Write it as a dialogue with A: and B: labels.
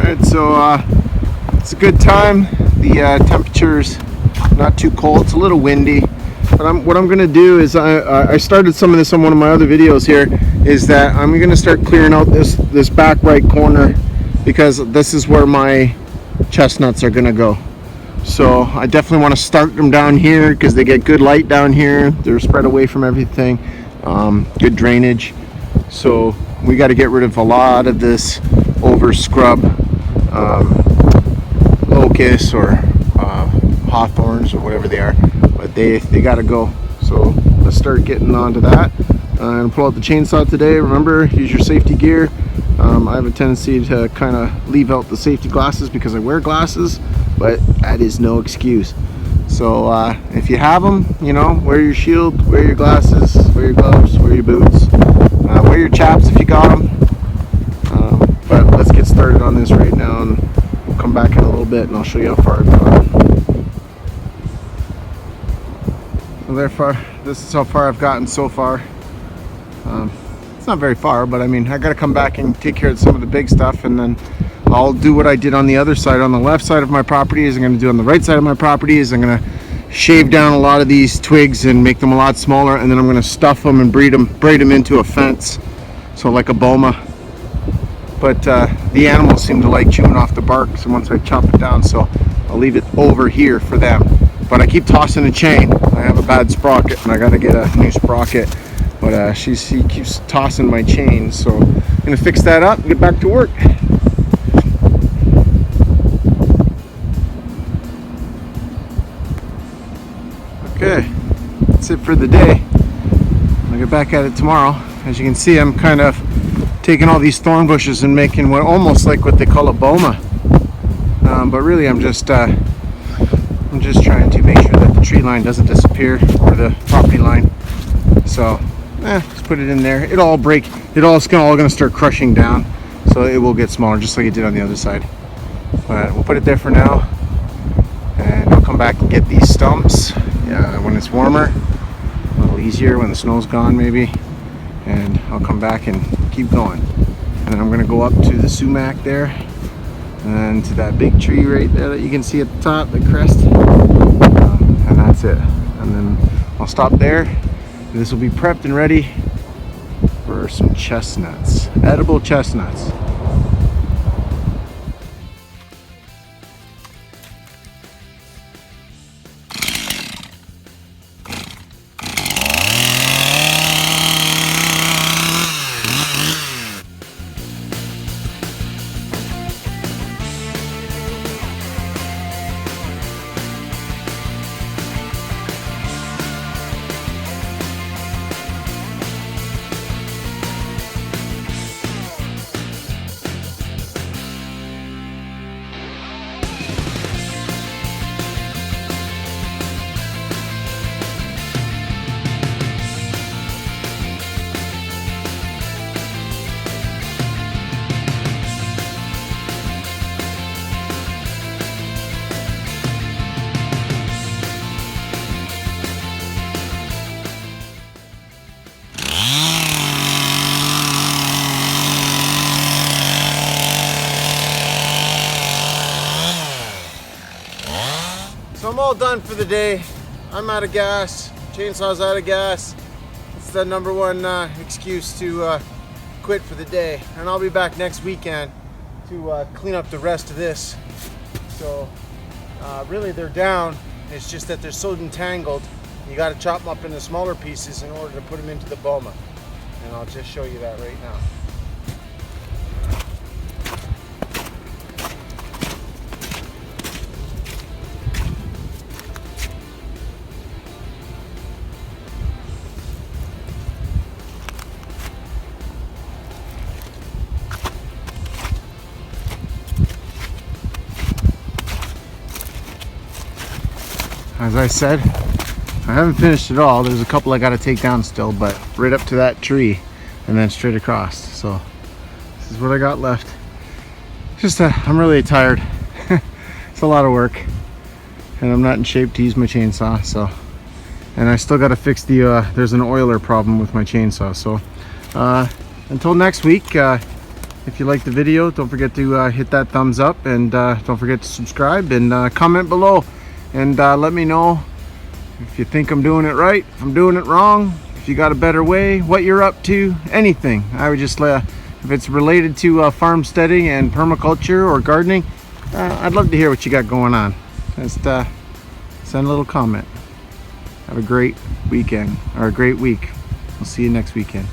A: Alright, so it's a good time. The temperature's not too cold. It's a little windy. But what I'm going to do is I started some of this on one of my other videos here, is that I'm going to start clearing out this back right corner, because this is where my chestnuts are going to go. So I definitely want to start them down here because they get good light down here. They're spread away from everything. Good drainage. So we got to get rid of a lot of this over scrub, locusts or hawthorns or whatever they are, but they got to go. So let's start getting onto that. And pull out the chainsaw today. Remember, use your safety gear. I have a tendency to kind of leave out the safety glasses because I wear glasses, but that is no excuse. So if you have them, you know, wear your shield, wear your glasses, wear your gloves, wear your boots, wear your chaps if you got them. But let's get started on this right now, and we'll come back in a little bit and I'll show you how far I've gone. So therefore, this is how far I've gotten so far. It's not very far, but I mean, I got to come back and take care of some of the big stuff, and then I'll do what I did on the other side. On the left side of my property is I'm going to do on the right side of my property is I'm going to shave down a lot of these twigs and make them a lot smaller, and then I'm going to stuff them and braid them into a fence, so like a boma. But the animals seem to like chewing off the bark, so once I chop it down, so I'll leave it over here for them. But I keep tossing a chain. I have a bad sprocket and I got to get a new sprocket, but she keeps tossing my chain, so I'm going to fix that up and get back to work. Okay, that's it for the day. I'll get back at it tomorrow. As you can see, I'm kind of taking all these thorn bushes and making almost like what they call a boma. But really I'm just trying to make sure that the tree line doesn't disappear, or the property line. So just put it in there. It's all going to start crushing down, so it will get smaller just like it did on the other side. But we'll put it there for now, and I'll come back and get these stumps when it's warmer, a little easier when the snow's gone maybe, and I'll come back and keep going. And then I'm going to go up to the sumac there, and to that big tree right there that you can see at the top, the crest, and that's it. And then I'll stop there. This will be prepped and ready for some chestnuts, edible chestnuts. So I'm all done for the day. I'm out of gas. Chainsaw's out of gas. It's the number one excuse to quit for the day. And I'll be back next weekend to clean up the rest of this. So really they're down. It's just that they're so entangled. You got to chop them up into smaller pieces in order to put them into the boma. And I'll just show you that right now. As I said, I haven't finished it all. There's a couple I got to take down still, but right up to that tree and then straight across. So this is what I got left. Just I'm really tired. It's a lot of work, and I'm not in shape to use my chainsaw. So, and I still got to fix the there's an oiler problem with my chainsaw. So until next week, If you like the video, don't forget to hit that thumbs up, and don't forget to subscribe and comment below, and let me know if you think I'm doing it right, if I'm doing it wrong, if you got a better way, what you're up to, anything. I would just if it's related to farmsteading and permaculture or gardening, I'd love to hear what you got going on. Just send a little comment. Have a great weekend, or a great week. We'll see you next weekend.